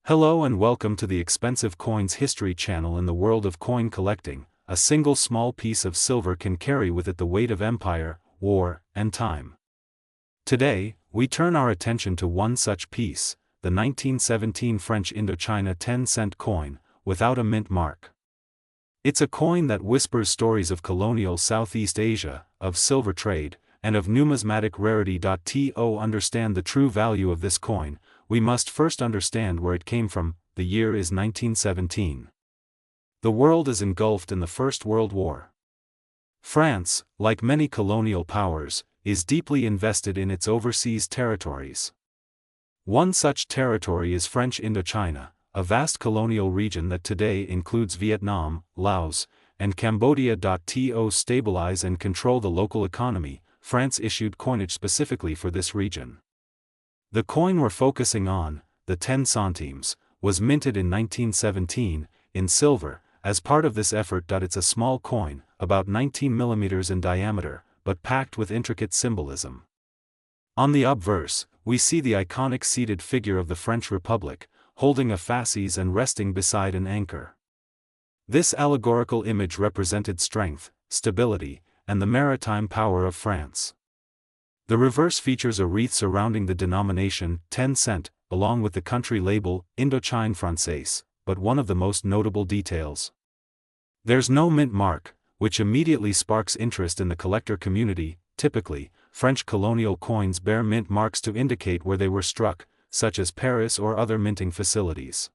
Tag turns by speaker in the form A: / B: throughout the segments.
A: Hello and welcome to the Expensive Coins History channel. In the world of coin collecting, a single small piece of silver can carry with it the weight of empire, war, and time. Today, we turn our attention to one such piece, the 1917 French Indochina 10-cent coin, without a mint mark. It's a coin that whispers stories of colonial Southeast Asia, of silver trade, and of numismatic rarity. To understand the true value of this coin, we must first understand where it came from. The year is 1917. The world is engulfed in the First World War. France, like many colonial powers, is deeply invested in its overseas territories. One such territory is French Indochina, a vast colonial region that today includes Vietnam, Laos, and Cambodia. To stabilize and control the local economy, France issued coinage specifically for this region. The coin we're focusing on, the 10 centimes, was minted in 1917, in silver. As part of this effort. It's a small coin, about 19 millimeters in diameter, but packed with intricate symbolism. On the obverse, we see the iconic seated figure of the French Republic, holding a fasces and resting beside an anchor. This allegorical image represented strength, stability, and the maritime power of France. The reverse features a wreath surrounding the denomination, 10 cent, along with the country label, Indochine Française, but one of the most notable details. There's no mint mark, which immediately sparks interest in the collector community. Typically, French colonial coins bear mint marks to indicate where they were struck, such as Paris or other minting facilities.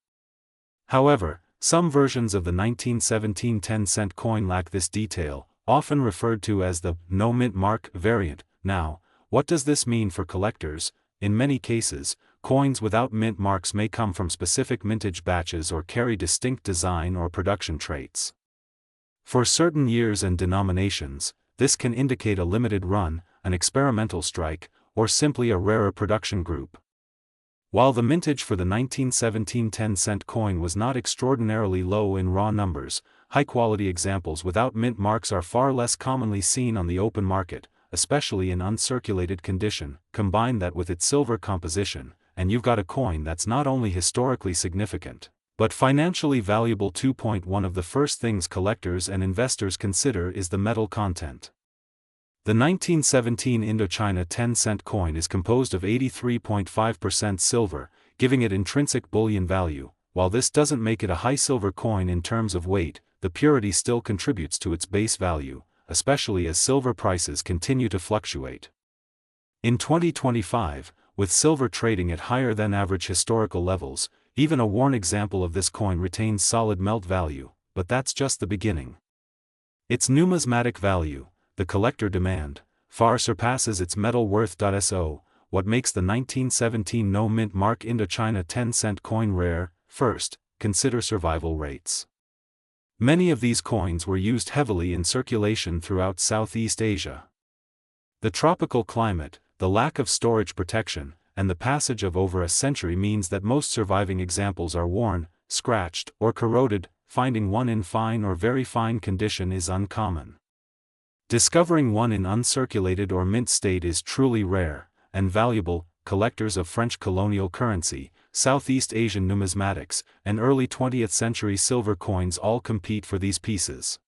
A: However, some versions of the 1917 10-cent coin lack this detail, often referred to as the no mint mark variant. Now, what does this mean for collectors? In many cases, coins without mint marks may come from specific mintage batches or carry distinct design or production traits. For certain years and denominations, this can indicate a limited run, an experimental strike, or simply a rarer production group. While the mintage for the 1917 10-cent coin was not extraordinarily low in raw numbers, high-quality examples without mint marks are far less commonly seen on the open market, especially in uncirculated condition. Combine that with its silver composition, and you've got a coin that's not only historically significant, but financially valuable. 2.1 of the first things collectors and investors consider is the metal content. The 1917 Indochina 10-cent coin is composed of 83.5% silver, giving it intrinsic bullion value. While this doesn't make it a high silver coin in terms of weight, the purity still contributes to its base value, especially as silver prices continue to fluctuate. In 2025, with silver trading at higher than average historical levels, even a worn example of this coin retains solid melt value, but that's just the beginning. Its numismatic value, the collector demand, far surpasses its metal worth. So, what makes the 1917 no mint mark Indochina 10-cent coin rare? First, consider survival rates. Many of these coins were used heavily in circulation throughout Southeast Asia. The tropical climate, the lack of storage protection, and the passage of over a century means that most surviving examples are worn, scratched, or corroded. Finding one in fine or very fine condition is uncommon. Discovering one in uncirculated or mint state is truly rare and valuable. Collectors of French colonial currency, Southeast Asian numismatics, and early 20th century silver coins all compete for these pieces.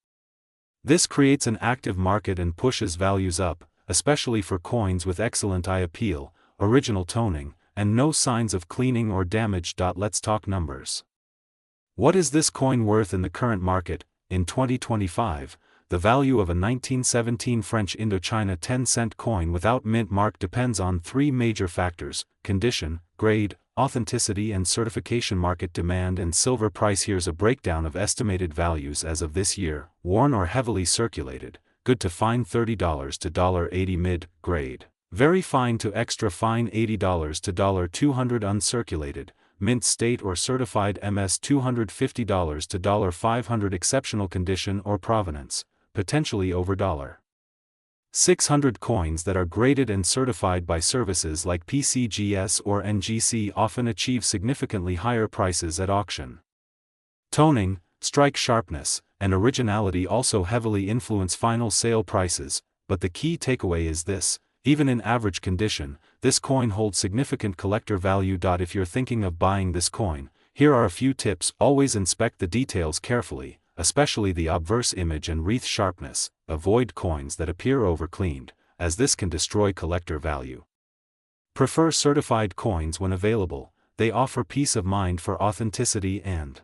A: This creates an active market and pushes values up, especially for coins with excellent eye appeal, original toning, and no signs of cleaning or damage. Let's talk numbers. What is this coin worth in the current market? In 2025, the value of a 1917 French Indochina 10-cent coin without mint mark depends on three major factors: condition, grade, authenticity, and certification. Market demand and silver price. Here's a breakdown of estimated values as of this year. Worn or heavily circulated, good to fine $30 to $80. Mid grade, very fine to extra fine $80 to $200. Uncirculated, mint state or certified MS $250 to $500. Exceptional condition or provenance, potentially over $600. Coins that are graded and certified by services like PCGS or NGC often achieve significantly higher prices at auction. Toning, strike sharpness, and originality also heavily influence final sale prices, but the key takeaway is this: even in average condition, this coin holds significant collector value. If you're thinking of buying this coin, Here are a few tips. Always inspect the details carefully, especially the obverse image and wreath sharpness. Avoid coins that appear overcleaned, as this can destroy collector value. Prefer certified coins when available. They offer peace of mind for authenticity and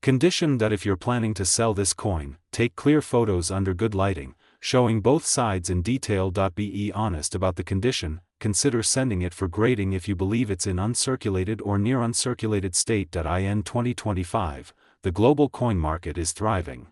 A: condition. That if you're planning to sell this coin, take clear photos under good lighting, showing both sides in detail. Be honest about the condition. Consider sending it for grading if you believe it's in uncirculated or near uncirculated state. In 2025, the global coin market is thriving.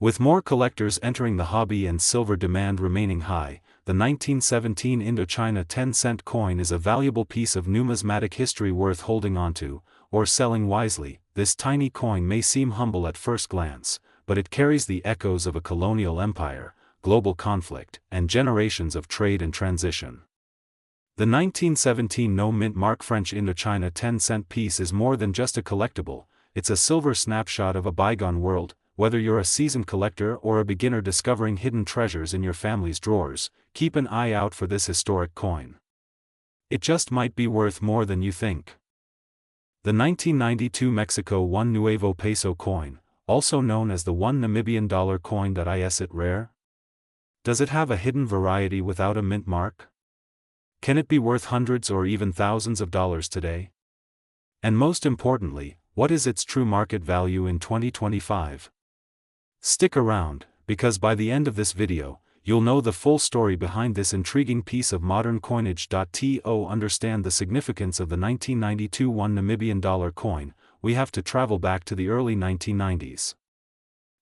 A: With more collectors entering the hobby and silver demand remaining high, the 1917 Indochina 10-cent coin is a valuable piece of numismatic history worth holding onto, or selling wisely. This tiny coin may seem humble at first glance, but it carries the echoes of a colonial empire, global conflict, and generations of trade and transition. The 1917 no-mint mark French Indochina 10-cent piece is more than just a collectible. It's a silver snapshot of a bygone world. Whether you're a seasoned collector or a beginner discovering hidden treasures in your family's drawers, keep an eye out for this historic coin. It just might be worth more than you think. The 1992 Mexico 1 Nuevo Peso coin, also known as the 1 Namibian dollar coin. Is it rare? Does it have a hidden variety without a mint mark? Can it be worth hundreds or even thousands of dollars today? And most importantly, what is its true market value in 2025? Stick around, because by the end of this video, you'll know the full story behind this intriguing piece of modern coinage. To understand the significance of the 1992 1 Namibian dollar coin, we have to travel back to the early 1990s.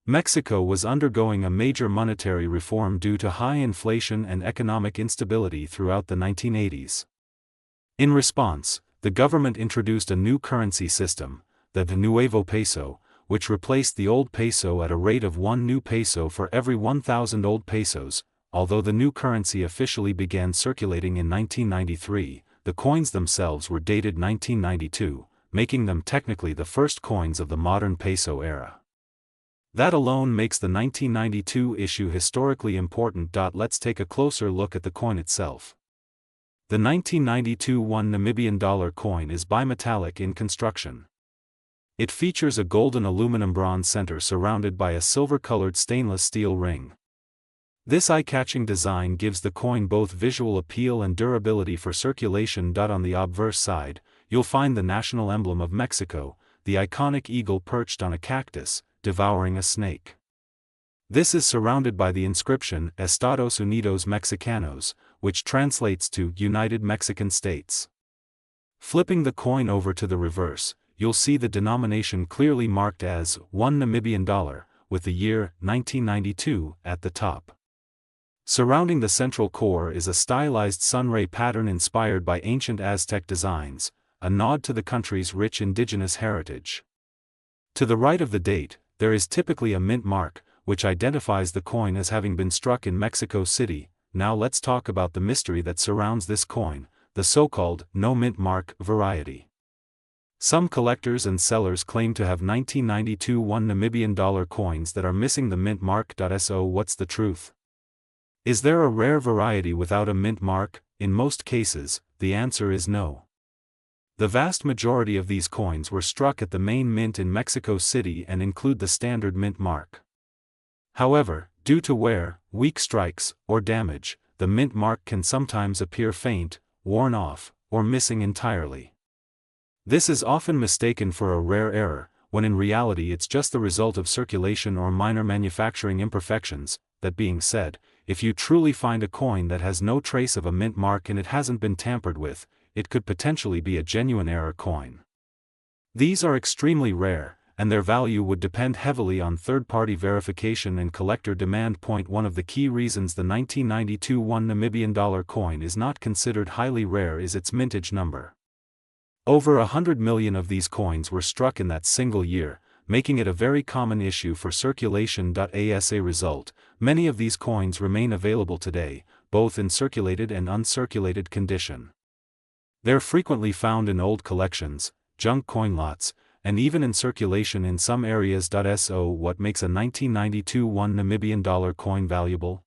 A: Mexico was undergoing a major monetary reform due to high inflation and economic instability throughout the 1980s. In response, the government introduced a new currency system, the Nuevo Peso, which replaced the old peso at a rate of 1 new peso for every 1,000 old pesos. Although the new currency officially began circulating in 1993, the coins themselves were dated 1992, making them technically the first coins of the modern peso era. That alone makes the 1992 issue historically important. Let's take a closer look at the coin itself. The 1992 1 Namibian dollar coin is bimetallic in construction. It features a golden aluminum bronze center surrounded by a silver-colored stainless steel ring. This eye-catching design gives the coin both visual appeal and durability for circulation. On the obverse side, you'll find the national emblem of Mexico, the iconic eagle perched on a cactus, devouring a snake. This is surrounded by the inscription Estados Unidos Mexicanos, which translates to United Mexican States. Flipping the coin over to the reverse, you'll see the denomination clearly marked as 1 Namibian dollar, with the year 1992 at the top. Surrounding the central core is a stylized sunray pattern inspired by ancient Aztec designs, a nod to the country's rich indigenous heritage. To the right of the date, there is typically a mint mark, which identifies the coin as having been struck in Mexico City. Now let's talk about the mystery that surrounds this coin, the so-called no mint mark variety. Some collectors and sellers claim to have 1992 1 Namibian dollar coins that are missing the mint mark. So what's the truth? Is there a rare variety without a mint mark? In most cases, the answer is no. The vast majority of these coins were struck at the main mint in Mexico City and include the standard mint mark. However, due to wear, weak strikes, or damage, the mint mark can sometimes appear faint, worn off, or missing entirely. This is often mistaken for a rare error, when in reality it's just the result of circulation or minor manufacturing imperfections. That being said, if you truly find a coin that has no trace of a mint mark and it hasn't been tampered with, it could potentially be a genuine error coin. These are extremely rare, and their value would depend heavily on third-party verification and collector demand. One of the key reasons the 1992 1 Namibian dollar coin is not considered highly rare is its mintage number. Over 100 million of these coins were struck in that single year, making it a very common issue for circulation. As a result, many of these coins remain available today, both in circulated and uncirculated condition. They're frequently found in old collections, junk coin lots, and even in circulation in some areas. So what makes a 1992 1 Namibian dollar coin valuable?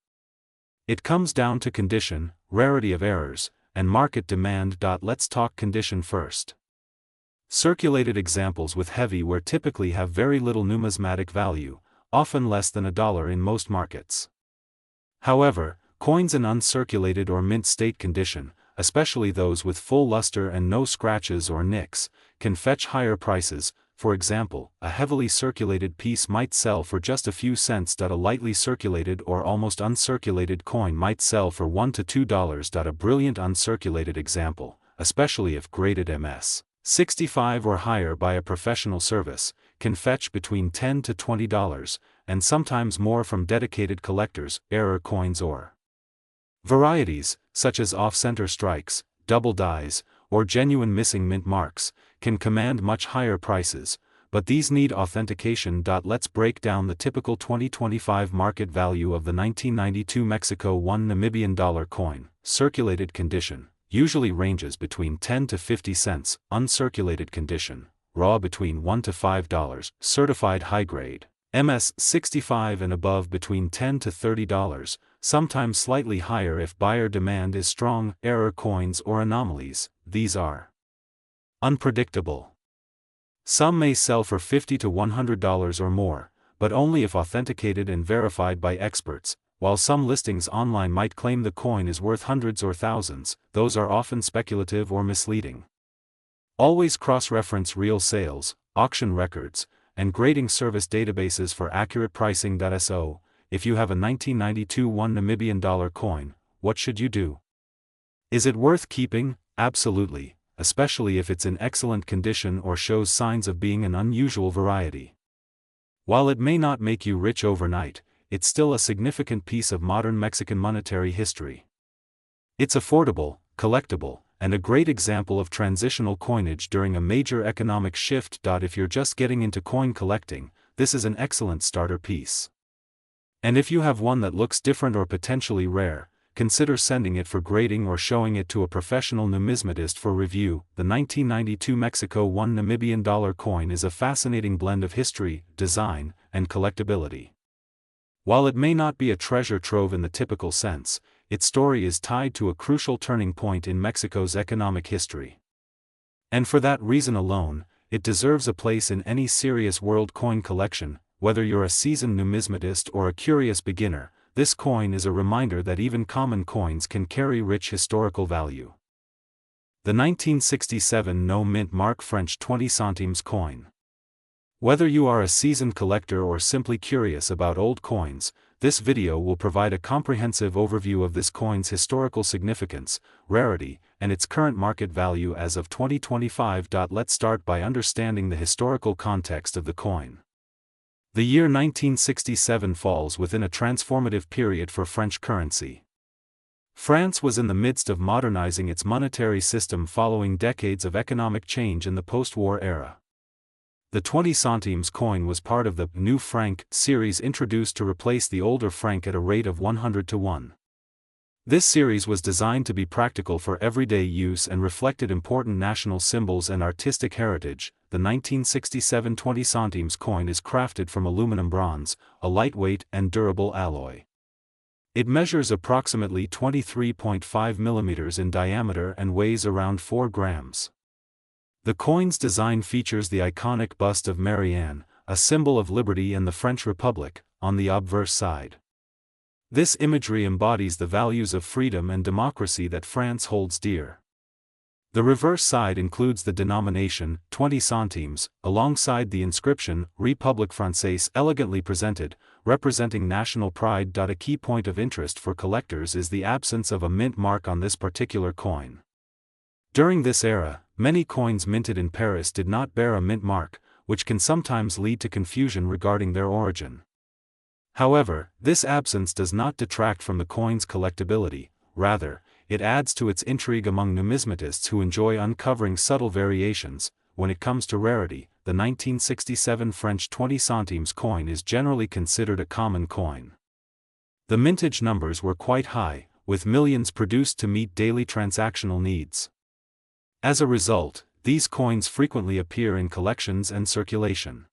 A: It comes down to condition, rarity of errors, and market demand. Let's talk condition first. Circulated examples with heavy wear typically have very little numismatic value, often less than $1 in most markets. However, coins in uncirculated or mint state condition, especially those with full luster and no scratches or nicks, can fetch higher prices. For example, a heavily circulated piece might sell for just a few cents. A lightly circulated or almost uncirculated coin might sell for $1 to $2. A brilliant uncirculated example, especially if graded MS.65 or higher by a professional service, can fetch between $10 to $20, and sometimes more from dedicated collectors. Error coins or varieties, such as off-center strikes, double dies, or genuine missing mint marks, can command much higher prices, but these need authentication. Let's break down the typical 2025 market value of the 1992 Mexico 1 Namibian dollar coin. Circulated condition usually ranges between 10 to 50 cents, uncirculated condition, raw between $1 to $5, certified high grade, MS.65 and above between $10 to $30, sometimes slightly higher if buyer demand is strong. Error coins or anomalies, these are unpredictable. Some may sell for $50 to $100 or more, but only if authenticated and verified by experts. While some listings online might claim the coin is worth hundreds or thousands, those are often speculative or misleading. Always cross-reference real sales, auction records, and grading service databases for accurate pricing. So, if you have a 1992 1 Namibian dollar coin, what should you do? Is it worth keeping? Absolutely, especially if it's in excellent condition or shows signs of being an unusual variety. While it may not make you rich overnight, it's still a significant piece of modern Mexican monetary history. It's affordable, collectible, and a great example of transitional coinage during a major economic shift. If you're just getting into coin collecting, this is an excellent starter piece. And if you have one that looks different or potentially rare, consider sending it for grading or showing it to a professional numismatist for review. The 1992 Mexico 1 Namibian dollar coin is a fascinating blend of history, design, and collectability. While it may not be a treasure trove in the typical sense, its story is tied to a crucial turning point in Mexico's economic history. And for that reason alone, it deserves a place in any serious world coin collection. Whether you're a seasoned numismatist or a curious beginner, this coin is a reminder that even common coins can carry rich historical value. The 1967 No Mint Mark French 20 centimes coin. Whether you are a seasoned collector or simply curious about old coins, this video will provide a comprehensive overview of this coin's historical significance, rarity, and its current market value as of 2025. Let's start by understanding the historical context of the coin. The year 1967 falls within a transformative period for French currency. France was in the midst of modernizing its monetary system following decades of economic change in the post-war era. The 20 centimes coin was part of the New Franc series introduced to replace the older franc at a rate of 100 to 1. This series was designed to be practical for everyday use and reflected important national symbols and artistic heritage. The 1967 20 centimes coin is crafted from aluminum bronze, a lightweight and durable alloy. It measures approximately 23.5 millimeters in diameter and weighs around 4 grams. The coin's design features the iconic bust of Marianne, a symbol of liberty and the French Republic, on the obverse side. This imagery embodies the values of freedom and democracy that France holds dear. The reverse side includes the denomination, 20 centimes, alongside the inscription, République Française, elegantly presented, representing national pride. A key point of interest for collectors is the absence of a mint mark on this particular coin. During this era, many coins minted in Paris did not bear a mint mark, which can sometimes lead to confusion regarding their origin. However, this absence does not detract from the coin's collectability, rather, it adds to its intrigue among numismatists who enjoy uncovering subtle variations. When it comes to rarity, the 1967 French 20 centimes coin is generally considered a common coin. The mintage numbers were quite high, with millions produced to meet daily transactional needs. As a result, these coins frequently appear in collections and circulation.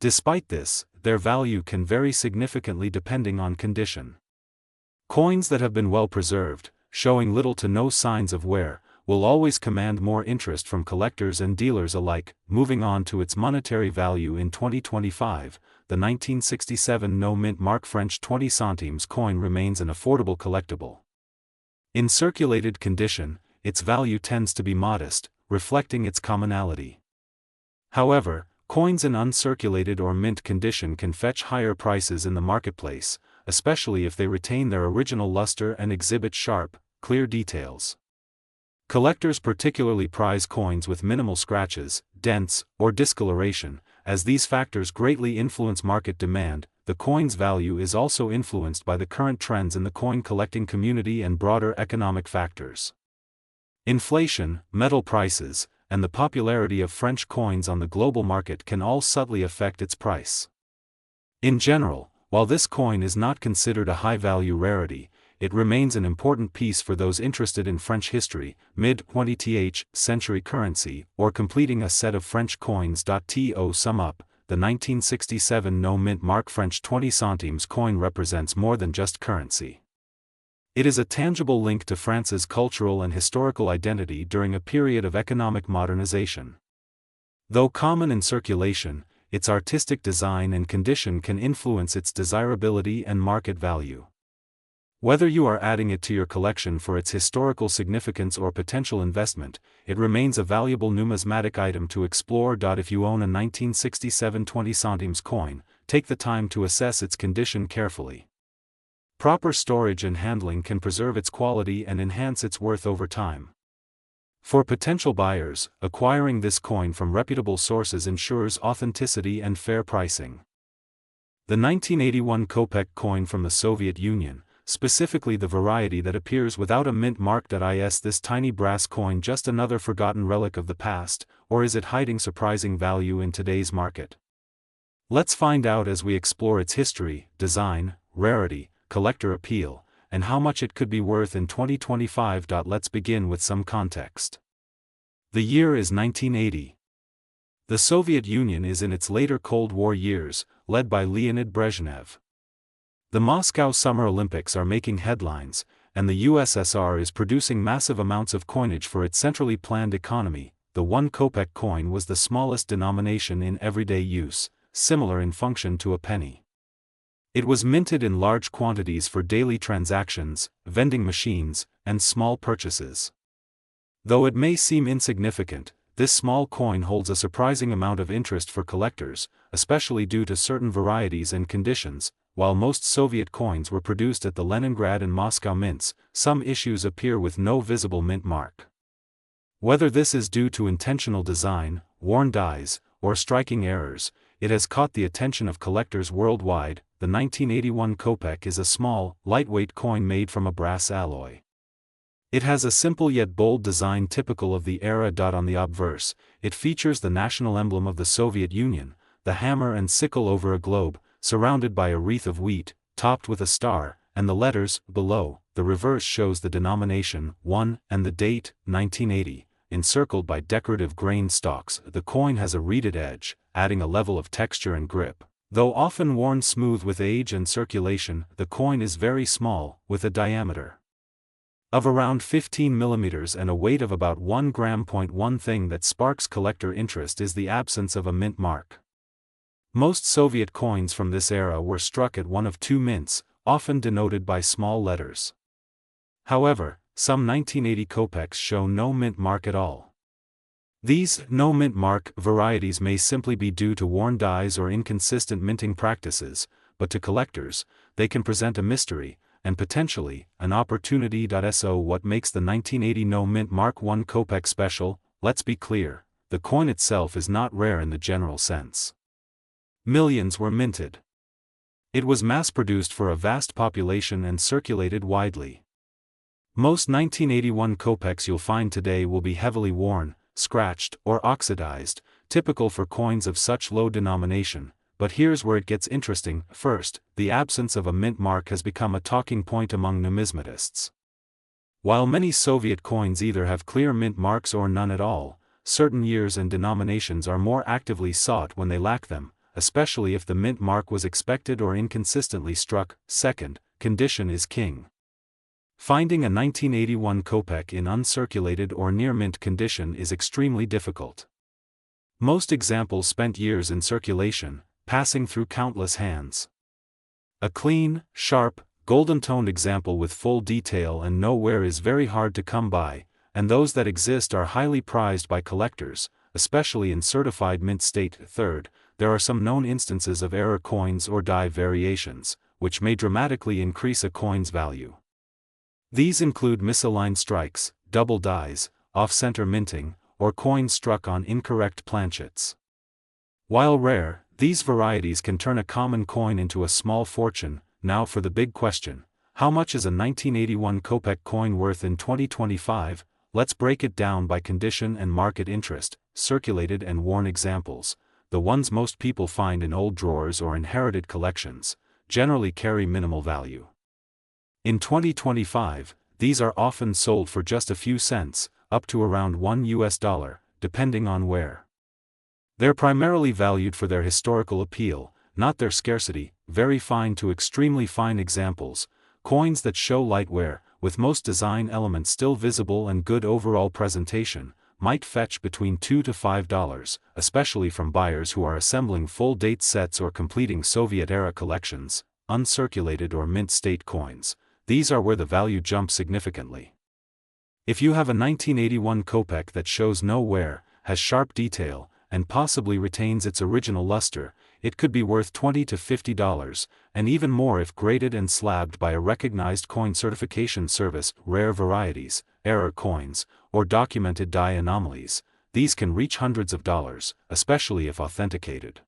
A: Despite this, their value can vary significantly depending on condition. Coins that have been well preserved, showing little to no signs of wear, will always command more interest from collectors and dealers alike. Moving on to its monetary value in 2025, the 1967 no-mint mark French 20 centimes coin remains an affordable collectible. In circulated condition, its value tends to be modest, reflecting its commonality. However, coins in uncirculated or mint condition can fetch higher prices in the marketplace, especially if they retain their original luster and exhibit sharp, clear details. Collectors particularly prize coins with minimal scratches, dents, or discoloration, as these factors greatly influence market demand. The coin's value is also influenced by the current trends in the coin collecting community and broader economic factors. Inflation, metal prices, and the popularity of French coins on the global market can all subtly affect its price. In general, while this coin is not considered a high-value rarity, it remains an important piece for those interested in French history, mid-20th century currency, or completing a set of French coins. To sum up, the 1967 no-mint mark French 20 centimes coin represents more than just currency. It is a tangible link to France's cultural and historical identity during a period of economic modernization. Though common in circulation, its artistic design and condition can influence its desirability and market value. Whether you are adding it to your collection for its historical significance or potential investment, it remains a valuable numismatic item to explore. If you own a 1967 20 centimes coin, take the time to assess its condition carefully. Proper storage and handling can preserve its quality and enhance its worth over time. For potential buyers, acquiring this coin from reputable sources ensures authenticity and fair pricing. The 1981 Kopek coin from the Soviet Union, specifically the variety that appears without a mint mark. Is this tiny brass coin just another forgotten relic of the past, or is it hiding surprising value in today's market? Let's find out as we explore its history, design, rarity, collector appeal, and how much it could be worth in 2025. Let's begin with some context. The year is 1980. The Soviet Union is in its later Cold War years, led by Leonid Brezhnev. The Moscow Summer Olympics are making headlines, and the USSR is producing massive amounts of coinage for its centrally planned economy. The 1 Kopek coin was the smallest denomination in everyday use, similar in function to a penny. It was minted in large quantities for daily transactions, vending machines, and small purchases. Though it may seem insignificant, this small coin holds a surprising amount of interest for collectors, especially due to certain varieties and conditions. While most Soviet coins were produced at the Leningrad and Moscow mints, some issues appear with no visible mint mark. Whether this is due to intentional design, worn dies, or striking errors, it has caught the attention of collectors worldwide. The 1981 Kopek is a small, lightweight coin made from a brass alloy. It has a simple yet bold design typical of the era. On the obverse, it features the national emblem of the Soviet Union, the hammer and sickle over a globe, surrounded by a wreath of wheat, topped with a star, and the letters. Below, the reverse shows the denomination, 1, and the date, 1980, encircled by decorative grain stalks. The coin has a reeded edge, adding a level of texture and grip. Though often worn smooth with age and circulation, the coin is very small, with a diameter of around 15 mm and a weight of about 1 gram. One thing that sparks collector interest is the absence of a mint mark. Most Soviet coins from this era were struck at one of two mints, often denoted by small letters. However, some 1980 kopecks show no mint mark at all. These no mint mark varieties may simply be due to worn dies or inconsistent minting practices, but to collectors, they can present a mystery, and potentially, an opportunity. So what makes the 1980 no mint mark 1 kopek special? Let's be clear, the coin itself is not rare in the general sense. Millions were minted. It was mass-produced for a vast population and circulated widely. Most 1981 kopecks you'll find today will be heavily worn, scratched, or oxidized, typical for coins of such low denomination. But here's where it gets interesting. First, the absence of a mint mark has become a talking point among numismatists. While many Soviet coins either have clear mint marks or none at all, certain years and denominations are more actively sought when they lack them, especially if the mint mark was expected or inconsistently struck. Second, condition is king. Finding a 1981 kopeck in uncirculated or near-mint condition is extremely difficult. Most examples spent years in circulation, passing through countless hands. A clean, sharp, golden-toned example with full detail and no wear is very hard to come by, and those that exist are highly prized by collectors, especially in certified mint state. Third, there are some known instances of error coins or die variations, which may dramatically increase a coin's value. These include misaligned strikes, double dies, off-center minting, or coins struck on incorrect planchets. While rare, these varieties can turn a common coin into a small fortune. Now for the big question: how much is a 1981 kopeck coin worth in 2025? Let's break it down by condition and market interest. Circulated and worn examples, the ones most people find in old drawers or inherited collections, generally carry minimal value. In 2025, these are often sold for just a few cents, up to around $1, depending on where. They're primarily valued for their historical appeal, not their scarcity. Very fine to extremely fine examples, coins that show light wear, with most design elements still visible and good overall presentation, might fetch between $2 to $5, especially from buyers who are assembling full date sets or completing Soviet-era collections. Uncirculated or mint state coins, these are where the value jumps significantly. If you have a 1981 kopeck that shows no wear, has sharp detail, and possibly retains its original luster, it could be worth $20 to $50, and even more if graded and slabbed by a recognized coin certification service. Rare varieties, error coins, or documented die anomalies, these can reach hundreds of dollars, especially if authenticated.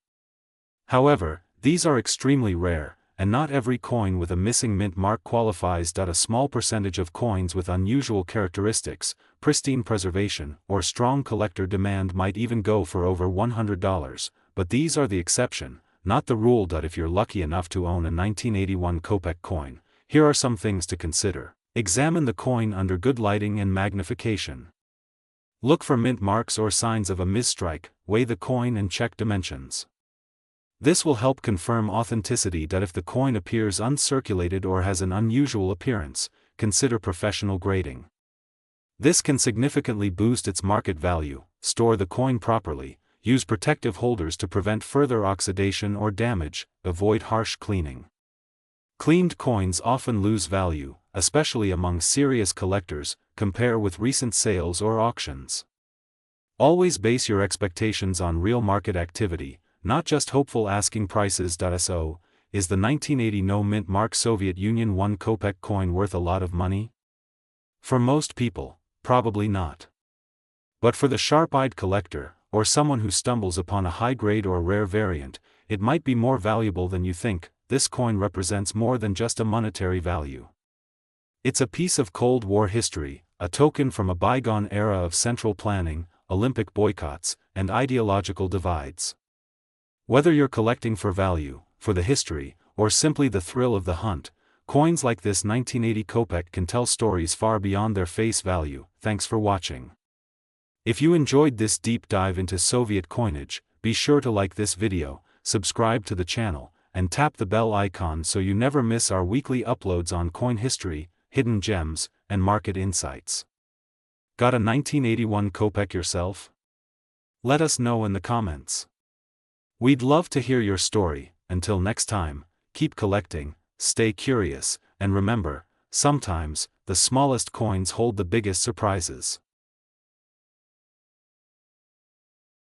A: However, these are extremely rare, and not every coin with a missing mint mark qualifies. A small percentage of coins with unusual characteristics, pristine preservation, or strong collector demand might even go for over $100, but these are the exception, not the rule. If you're lucky enough to own a 1981 kopeck coin, here are some things to consider. Examine the coin under good lighting and magnification. Look for mint marks or signs of a misstrike, weigh the coin and check dimensions. This will help confirm authenticity. If the coin appears uncirculated or has an unusual appearance, consider professional grading. This can significantly boost its market value. Store the coin properly, use protective holders to prevent further oxidation or damage, avoid harsh cleaning. Cleaned coins often lose value, especially among serious collectors. Compare with recent sales or auctions. Always base your expectations on real market activity, not just hopeful asking prices. So, is the 1980 no mint mark Soviet Union 1 kopeck coin worth a lot of money? For most people, probably not. But for the sharp-eyed collector, or someone who stumbles upon a high-grade or rare variant, it might be more valuable than you think. This coin represents more than just a monetary value. It's a piece of Cold War history, a token from a bygone era of central planning, Olympic boycotts, and ideological divides. Whether you're collecting for value, for the history, or simply the thrill of the hunt, coins like this 1980 kopeck can tell stories far beyond their face value. Thanks for watching. If you enjoyed this deep dive into Soviet coinage, be sure to like this video, subscribe to the channel, and tap the bell icon so you never miss our weekly uploads on coin history, hidden gems, and market insights. Got a 1981 kopeck yourself? Let us know in the comments. We'd love to hear your story. Until next time, keep collecting, stay curious, and remember, sometimes, the smallest coins hold the biggest surprises.